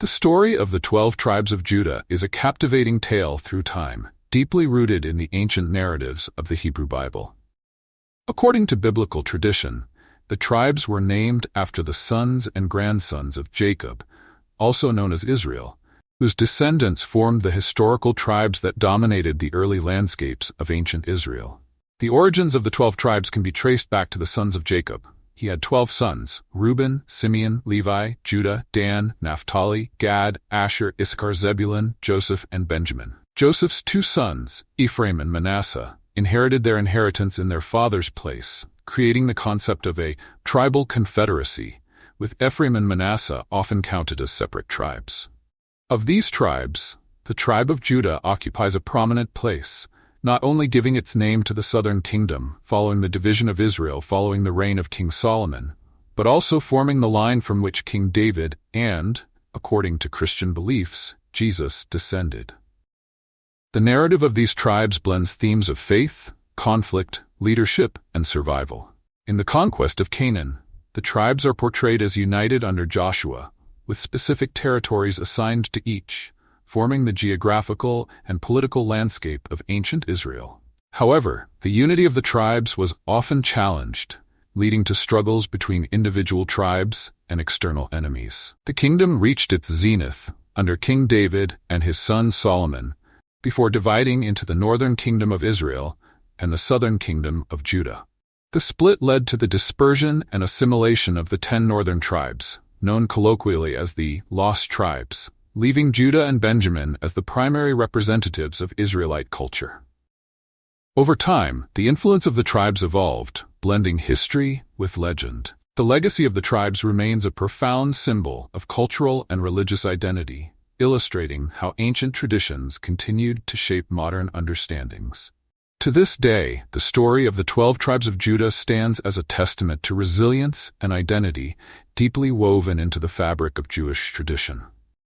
The story of the 12 tribes of Judah is a captivating tale through time, deeply rooted in the ancient narratives of the Hebrew Bible. According to biblical tradition, the tribes were named after the sons and grandsons of Jacob, also known as Israel, whose descendants formed the historical tribes that dominated the early landscapes of ancient Israel. The origins of the 12 tribes can be traced back to the sons of Jacob. He had 12 sons: Reuben, Simeon, Levi, Judah, Dan, Naphtali, Gad, Asher, Issachar, Zebulun, Joseph, and Benjamin. Joseph's 2 sons, Ephraim and Manasseh, inherited their inheritance in their father's place, creating the concept of a tribal confederacy, with Ephraim and Manasseh often counted as separate tribes. Of these tribes, the tribe of Judah occupies a prominent place, not only giving its name to the southern kingdom following the division of Israel following the reign of King Solomon, but also forming the line from which King David and, according to Christian beliefs, Jesus descended. The narrative of these tribes blends themes of faith, conflict, leadership, and survival. In the conquest of Canaan, the tribes are portrayed as united under Joshua, with specific territories assigned to each, forming the geographical and political landscape of ancient Israel. However, the unity of the tribes was often challenged, leading to struggles between individual tribes and external enemies. The kingdom reached its zenith under King David and his son Solomon, before dividing into the northern kingdom of Israel and the southern kingdom of Judah. The split led to the dispersion and assimilation of the 10 northern tribes, known colloquially as the Lost Tribes, leaving Judah and Benjamin as the primary representatives of Israelite culture. Over time, the influence of the tribes evolved, blending history with legend. The legacy of the tribes remains a profound symbol of cultural and religious identity, illustrating how ancient traditions continued to shape modern understandings. To this day, the story of the 12 tribes of Judah stands as a testament to resilience and identity deeply woven into the fabric of Jewish tradition.